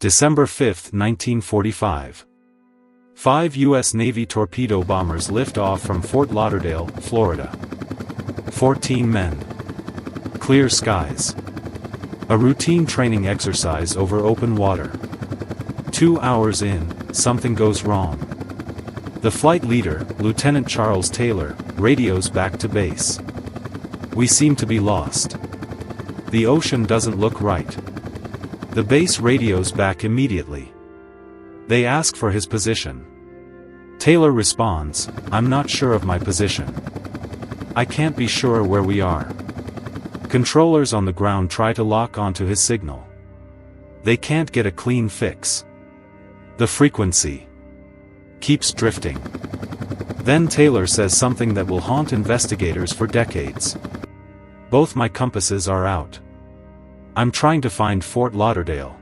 December 5, 1945. 5 U.S. Navy torpedo bombers lift off from Fort Lauderdale, Florida. 14 men. Clear skies. A routine training exercise over open water. 2 hours in, something goes wrong. The flight leader, Lieutenant Charles Taylor, radios back to base. We seem to be lost. The ocean doesn't look right. The base radios back immediately. They ask for his position. Taylor responds, "I'm not sure of my position. I can't be sure where we are." Controllers on the ground try to lock onto his signal. They can't get a clean fix. The frequency keeps drifting. Then Taylor says something that will haunt investigators for decades. "Both my compasses are out. I'm trying to find Fort Lauderdale.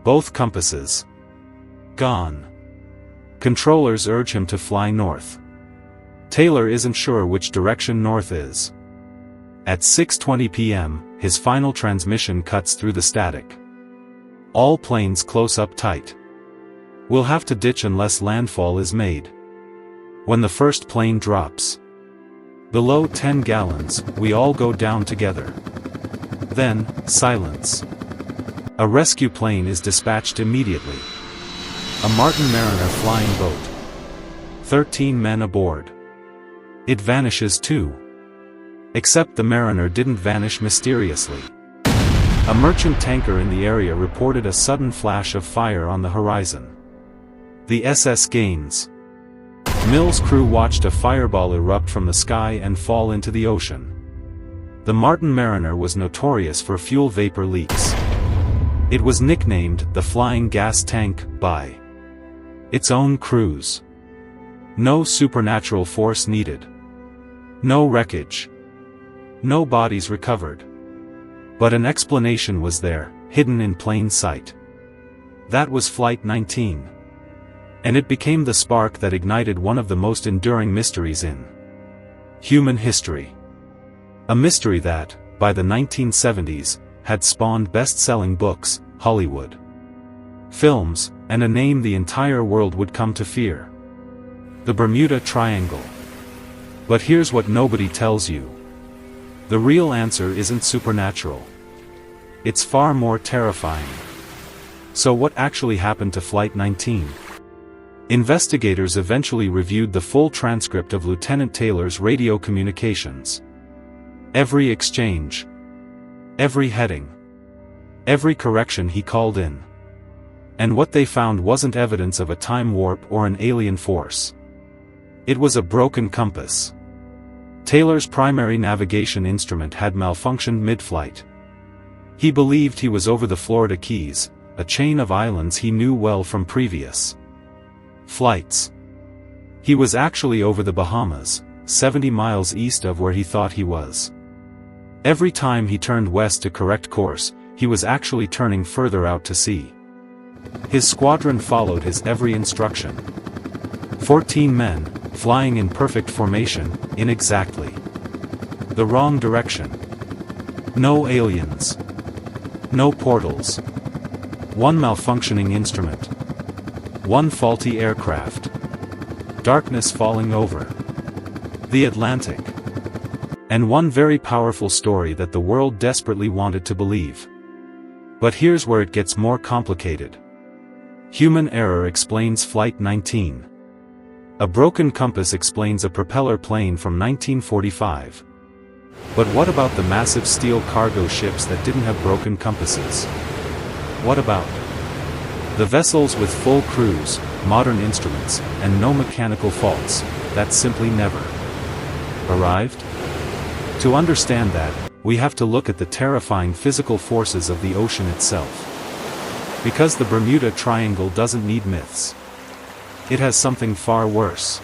Both compasses gone." Controllers urge him to fly north. Taylor isn't sure which direction north is. At 6:20 p.m., his final transmission cuts through the static. "All planes close up tight. We'll have to ditch unless landfall is made." When the first plane drops below 10 gallons, we all go down together. Then, silence. A rescue plane is dispatched immediately. A Martin Mariner flying boat. 13 men aboard. It vanishes too. Except the Mariner didn't vanish mysteriously. A merchant tanker in the area reported a sudden flash of fire on the horizon. The SS Gaines Mills crew watched a fireball erupt from the sky and fall into the ocean. The Martin Mariner was notorious for fuel vapor leaks. It was nicknamed the Flying Gas Tank by its own crews. No supernatural force needed. No wreckage. No bodies recovered. But an explanation was there, hidden in plain sight. That was Flight 19. And it became the spark that ignited one of the most enduring mysteries in human history. A mystery that, by the 1970s, had spawned best-selling books, Hollywood films, and a name the entire world would come to fear. The Bermuda Triangle. But here's what nobody tells you. The real answer isn't supernatural. It's far more terrifying. So what actually happened to Flight 19? Investigators eventually reviewed the full transcript of Lieutenant Taylor's radio communications. Every exchange. Every heading. Every correction he called in. And what they found wasn't evidence of a time warp or an alien force. It was a broken compass. Taylor's primary navigation instrument had malfunctioned mid-flight. He believed he was over the Florida Keys, a chain of islands he knew well from previous flights. He was actually over the Bahamas, 70 miles east of where he thought he was. Every time he turned west to correct course, he was actually turning further out to sea. His squadron followed his every instruction. 14 men, flying in perfect formation, in exactly the wrong direction. No aliens. No portals. One malfunctioning instrument. One faulty aircraft. Darkness falling over the Atlantic. And one very powerful story that the world desperately wanted to believe. But here's where it gets more complicated. Human error explains Flight 19. A broken compass explains a propeller plane from 1945. But what about the massive steel cargo ships that didn't have broken compasses? What about the vessels with full crews, modern instruments, and no mechanical faults, that simply never arrived? To understand that, we have to look at the terrifying physical forces of the ocean itself. Because the Bermuda Triangle doesn't need myths. It has something far worse.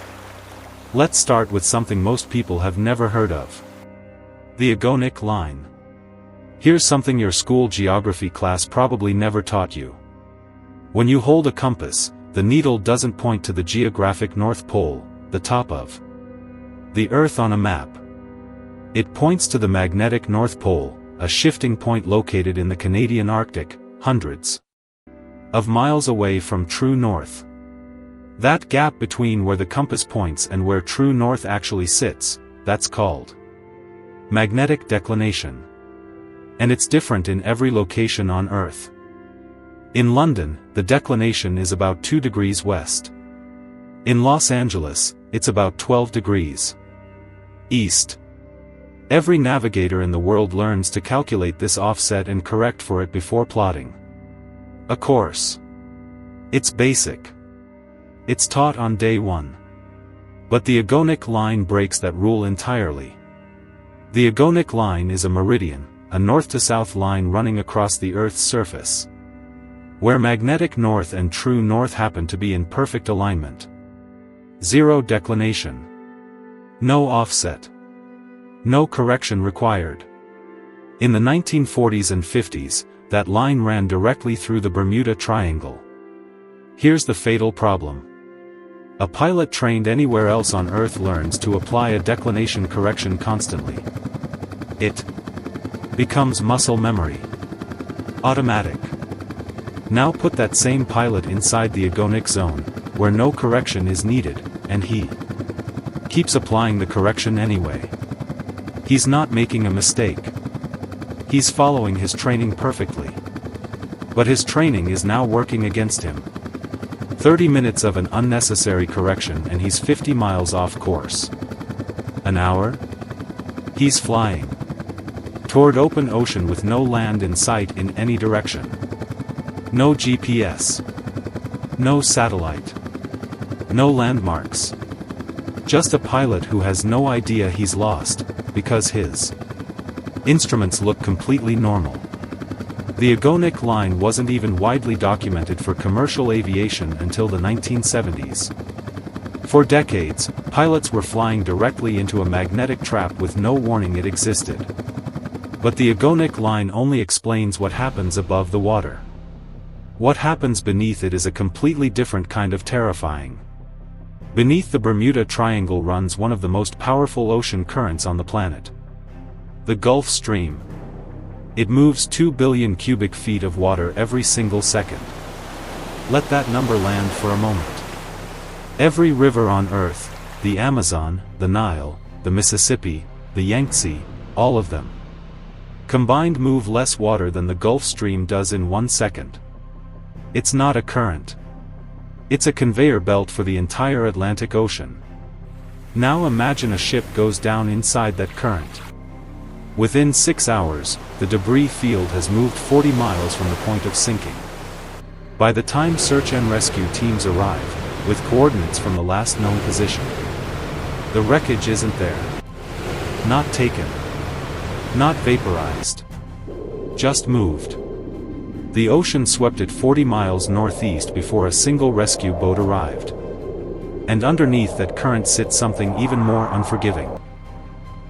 Let's start with something most people have never heard of. The Agonic Line. Here's something your school geography class probably never taught you. When you hold a compass, the needle doesn't point to the geographic North Pole, the top of the Earth on a map. It points to the magnetic North Pole, a shifting point located in the Canadian Arctic, hundreds of miles away from true north. That gap between where the compass points and where true north actually sits, that's called magnetic declination. And it's different in every location on Earth. In London, the declination is about 2 degrees west. In Los Angeles, it's about 12 degrees east. Every navigator in the world learns to calculate this offset and correct for it before plotting a course. It's basic. It's taught on day 1. But the agonic line breaks that rule entirely. The agonic line is a meridian, a north-to-south line running across the Earth's surface, where magnetic north and true north happen to be in perfect alignment. Zero declination. No offset. No correction required. In the 1940s and 50s, that line ran directly through the Bermuda Triangle. Here's the fatal problem. A pilot trained anywhere else on Earth learns to apply a declination correction constantly. It becomes muscle memory. Automatic. Now put that same pilot inside the agonic zone, where no correction is needed, and he keeps applying the correction anyway. He's not making a mistake. He's following his training perfectly. But his training is now working against him. 30 minutes of an unnecessary correction and he's 50 miles off course. An hour? He's flying toward open ocean with no land in sight in any direction. No GPS. No satellite. No landmarks. Just a pilot who has no idea he's lost, because his instruments look completely normal. The agonic line wasn't even widely documented for commercial aviation until the 1970s. For decades, pilots were flying directly into a magnetic trap with no warning it existed. But the agonic line only explains what happens above the water. What happens beneath it is a completely different kind of terrifying. Beneath the Bermuda Triangle runs one of the most powerful ocean currents on the planet. The Gulf Stream. It moves 2 billion cubic feet of water every single second. Let that number land for a moment. Every river on Earth, the Amazon, the Nile, the Mississippi, the Yangtze, all of them combined move less water than the Gulf Stream does in 1 second. It's not a current. It's a conveyor belt for the entire Atlantic Ocean. Now imagine a ship goes down inside that current. Within 6 hours, the debris field has moved 40 miles from the point of sinking. By the time search and rescue teams arrive, with coordinates from the last known position, the wreckage isn't there. Not taken. Not vaporized. Just moved. The ocean swept it 40 miles northeast before a single rescue boat arrived. And underneath that current sits something even more unforgiving.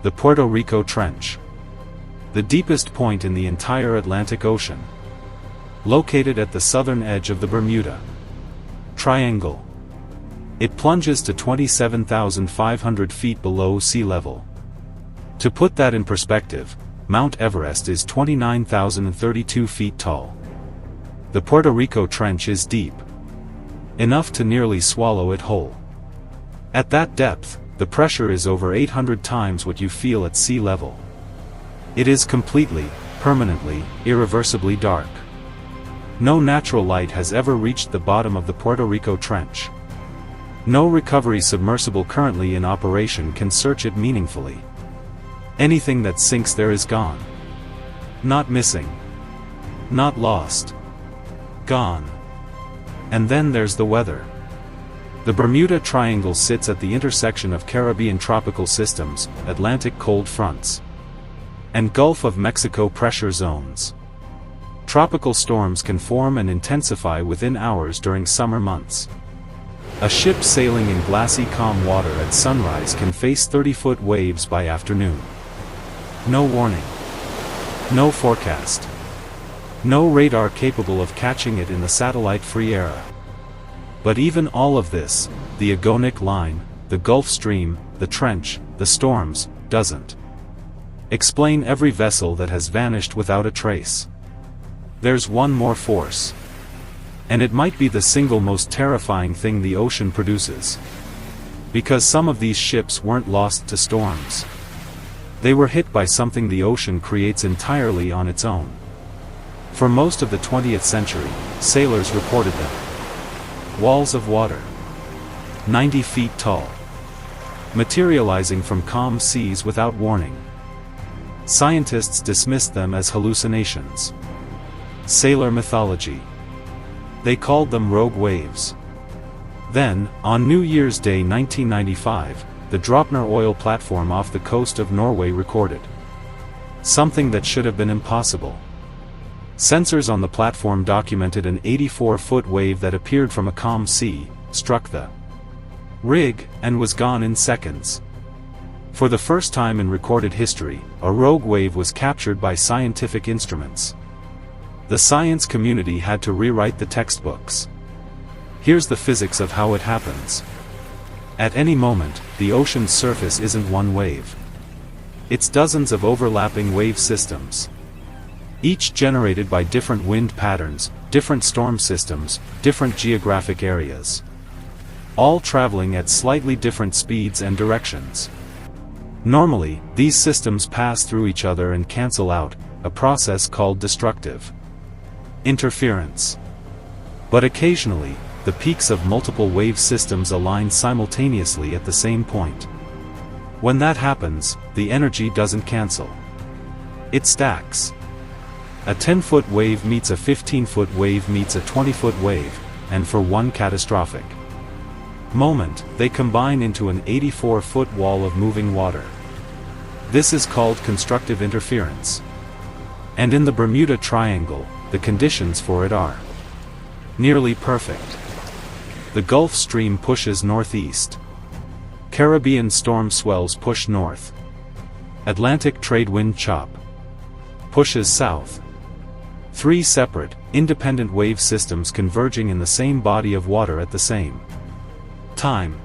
The Puerto Rico Trench. The deepest point in the entire Atlantic Ocean. Located at the southern edge of the Bermuda Triangle. It plunges to 27,500 feet below sea level. To put that in perspective, Mount Everest is 29,032 feet tall. The Puerto Rico Trench is deep. Enough to nearly swallow it whole. At that depth, the pressure is over 800 times what you feel at sea level. It is completely, permanently, irreversibly dark. No natural light has ever reached the bottom of the Puerto Rico Trench. No recovery submersible currently in operation can search it meaningfully. Anything that sinks there is gone. Not missing. Not lost. Gone. And then there's the weather. The Bermuda Triangle sits at the intersection of Caribbean tropical systems, Atlantic cold fronts, and Gulf of Mexico pressure zones. Tropical storms can form and intensify within hours during summer months. A ship sailing in glassy calm water at sunrise can face 30-foot waves by afternoon. No warning. No forecast. No radar capable of catching it in the satellite-free era. But even all of this, the agonic line, the Gulf Stream, the trench, the storms, doesn't explain every vessel that has vanished without a trace. There's one more force. And it might be the single most terrifying thing the ocean produces. Because some of these ships weren't lost to storms. They were hit by something the ocean creates entirely on its own. For most of the 20th century, sailors reported them. Walls of water. 90 feet tall. Materializing from calm seas without warning. Scientists dismissed them as hallucinations. Sailor mythology. They called them rogue waves. Then, on New Year's Day 1995, the Dropner oil platform off the coast of Norway recorded something that should have been impossible. Sensors on the platform documented an 84-foot wave that appeared from a calm sea, struck the rig, and was gone in seconds. For the first time in recorded history, a rogue wave was captured by scientific instruments. The science community had to rewrite the textbooks. Here's the physics of how it happens. At any moment, the ocean's surface isn't one wave. It's dozens of overlapping wave systems. Each generated by different wind patterns, different storm systems, different geographic areas. All traveling at slightly different speeds and directions. Normally, these systems pass through each other and cancel out, a process called destructive interference. But occasionally, the peaks of multiple wave systems align simultaneously at the same point. When that happens, the energy doesn't cancel. It stacks. A 10-foot wave meets a 15-foot wave meets a 20-foot wave, and for one catastrophic moment, they combine into an 84-foot wall of moving water. This is called constructive interference. And in the Bermuda Triangle, the conditions for it are nearly perfect. The Gulf Stream pushes northeast. Caribbean storm swells push north. Atlantic trade wind chop pushes south. Three separate, independent wave systems converging in the same body of water at the same time.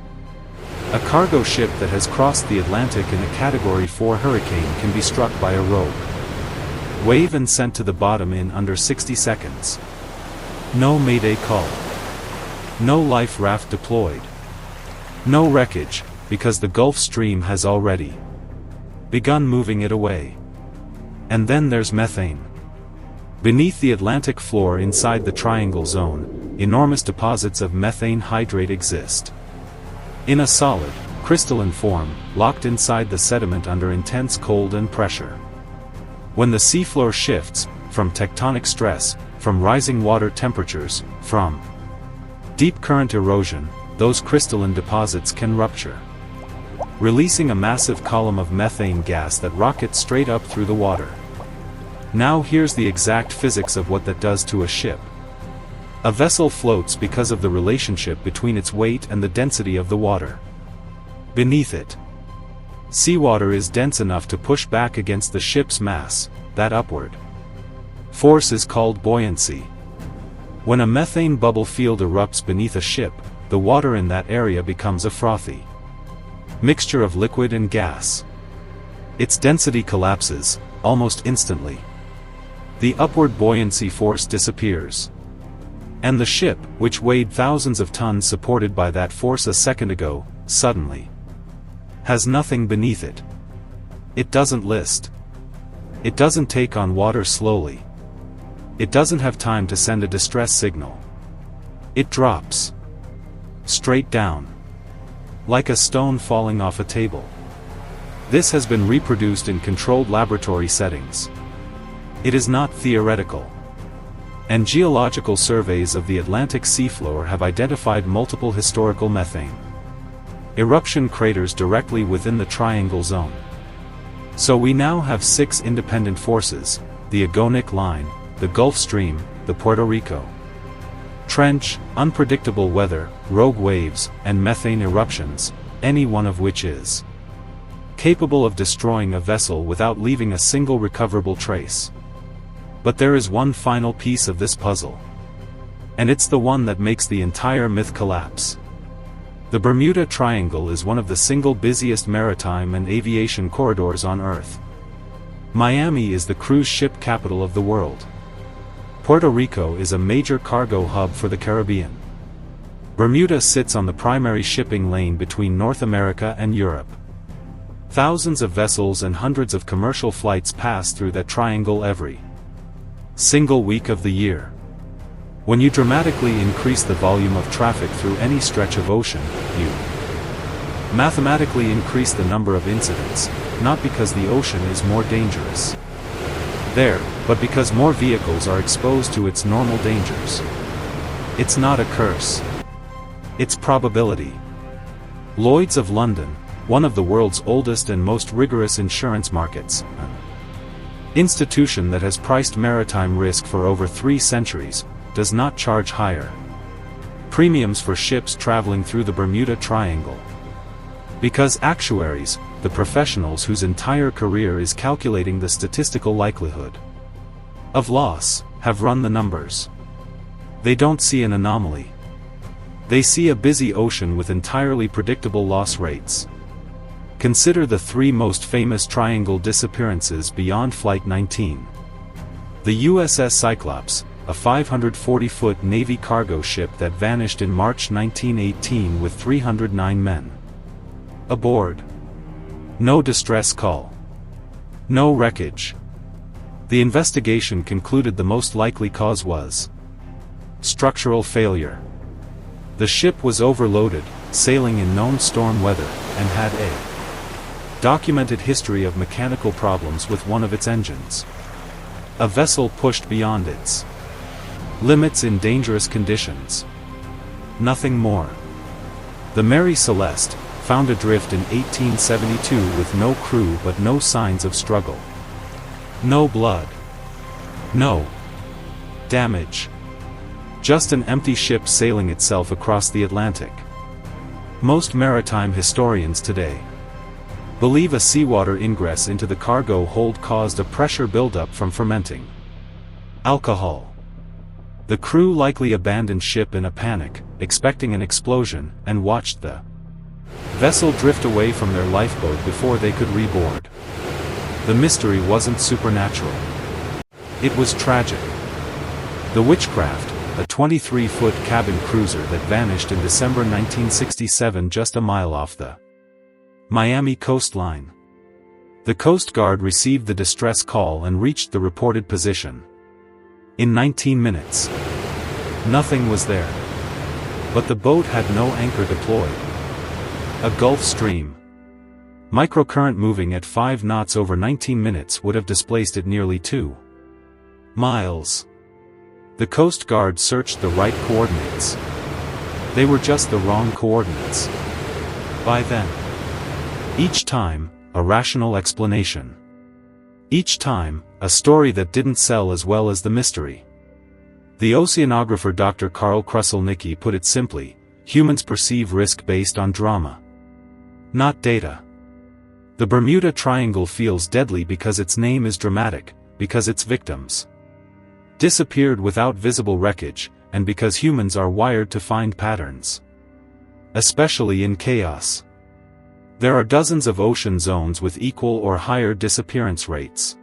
A cargo ship that has crossed the Atlantic in a Category 4 hurricane can be struck by a rogue wave and sent to the bottom in under 60 seconds. No mayday call. No life raft deployed. No wreckage, because the Gulf Stream has already begun moving it away. And then there's methane. Beneath the Atlantic floor inside the Triangle Zone, enormous deposits of methane hydrate exist. In a solid, crystalline form, locked inside the sediment under intense cold and pressure. When the seafloor shifts, from tectonic stress, from rising water temperatures, from deep current erosion, those crystalline deposits can rupture, releasing a massive column of methane gas that rockets straight up through the water. Now here's the exact physics of what that does to a ship. A vessel floats because of the relationship between its weight and the density of the water beneath it. Seawater is dense enough to push back against the ship's mass. That upward force is called buoyancy. When a methane bubble field erupts beneath a ship, the water in that area becomes a frothy mixture of liquid and gas. Its density collapses, almost instantly. The upward buoyancy force disappears. And the ship, which weighed thousands of tons supported by that force a second ago, suddenly has nothing beneath it. It doesn't list. It doesn't take on water slowly. It doesn't have time to send a distress signal. It drops straight down, like a stone falling off a table. This has been reproduced in controlled laboratory settings. It is not theoretical. And geological surveys of the Atlantic seafloor have identified multiple historical methane eruption craters directly within the Triangle Zone. So we now have 6 independent forces: the Agonic Line, the Gulf Stream, the Puerto Rico Trench, unpredictable weather, rogue waves, and methane eruptions, any one of which is capable of destroying a vessel without leaving a single recoverable trace. But there is one final piece of this puzzle. And it's the one that makes the entire myth collapse. The Bermuda Triangle is one of the single busiest maritime and aviation corridors on Earth. Miami is the cruise ship capital of the world. Puerto Rico is a major cargo hub for the Caribbean. Bermuda sits on the primary shipping lane between North America and Europe. Thousands of vessels and hundreds of commercial flights pass through that triangle every single week of the year. When you dramatically increase the volume of traffic through any stretch of ocean, you mathematically increase the number of incidents, not because the ocean is more dangerous there, but because more vehicles are exposed to its normal dangers. It's not a curse. It's probability. Lloyd's of London, one of the world's oldest and most rigorous insurance markets, an institution that has priced maritime risk for over 3 centuries, does not charge higher premiums for ships traveling through the Bermuda Triangle. Because actuaries, the professionals whose entire career is calculating the statistical likelihood of loss, have run the numbers. They don't see an anomaly. They see a busy ocean with entirely predictable loss rates. Consider the 3 most famous triangle disappearances beyond Flight 19. The USS Cyclops, a 540-foot Navy cargo ship that vanished in March 1918 with 309 men aboard. No distress call. No wreckage. The investigation concluded the most likely cause was structural failure. The ship was overloaded, sailing in known storm weather, and had a documented history of mechanical problems with one of its engines. A vessel pushed beyond its limits in dangerous conditions. Nothing more. The Mary Celeste, found adrift in 1872 with no crew but no signs of struggle. No blood. No damage. Just an empty ship sailing itself across the Atlantic. Most maritime historians today believe a seawater ingress into the cargo hold caused a pressure buildup from fermenting alcohol. The crew likely abandoned ship in a panic, expecting an explosion, and watched the vessel drift away from their lifeboat before they could reboard. The mystery wasn't supernatural. It was tragic. The Witchcraft, a 23-foot cabin cruiser that vanished in December 1967 just a mile off the Miami coastline. The Coast Guard received the distress call and reached the reported position. In 19 minutes. Nothing was there. But the boat had no anchor deployed. A Gulf Stream microcurrent moving at 5 knots over 19 minutes would have displaced it nearly 2 miles. The Coast Guard searched the right coordinates. They were just the wrong coordinates. By then. Each time, a rational explanation. Each time, a story that didn't sell as well as the mystery. The oceanographer Dr. Carl Kruszelnicki put it simply: humans perceive risk based on drama, not data. The Bermuda Triangle feels deadly because its name is dramatic, because its victims disappeared without visible wreckage, and because humans are wired to find patterns. Especially in chaos. There are dozens of ocean zones with equal or higher disappearance rates.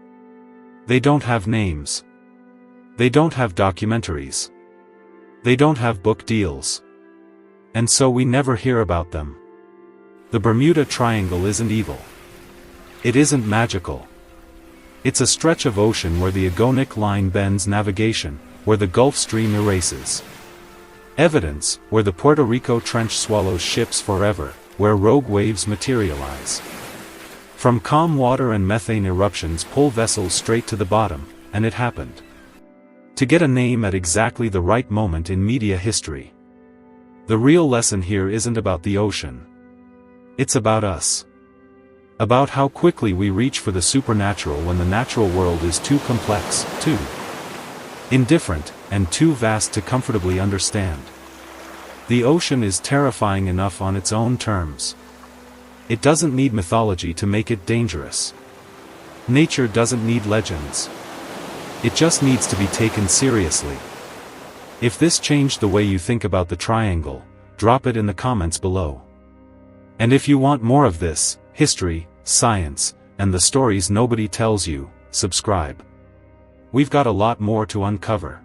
They don't have names. They don't have documentaries. They don't have book deals. And so we never hear about them. The Bermuda Triangle isn't evil. It isn't magical. It's a stretch of ocean where the Agonic Line bends navigation, where the Gulf Stream erases evidence, where the Puerto Rico Trench swallows ships forever, where rogue waves materialize from calm water and methane eruptions pull vessels straight to the bottom, and it happened to get a name at exactly the right moment in media history. The real lesson here isn't about the ocean. It's about us. About how quickly we reach for the supernatural when the natural world is too complex, too indifferent, and too vast to comfortably understand. The ocean is terrifying enough on its own terms. It doesn't need mythology to make it dangerous. Nature doesn't need legends. It just needs to be taken seriously. If this changed the way you think about the triangle, drop it in the comments below. And if you want more of this, history, science, and the stories nobody tells you, subscribe. We've got a lot more to uncover.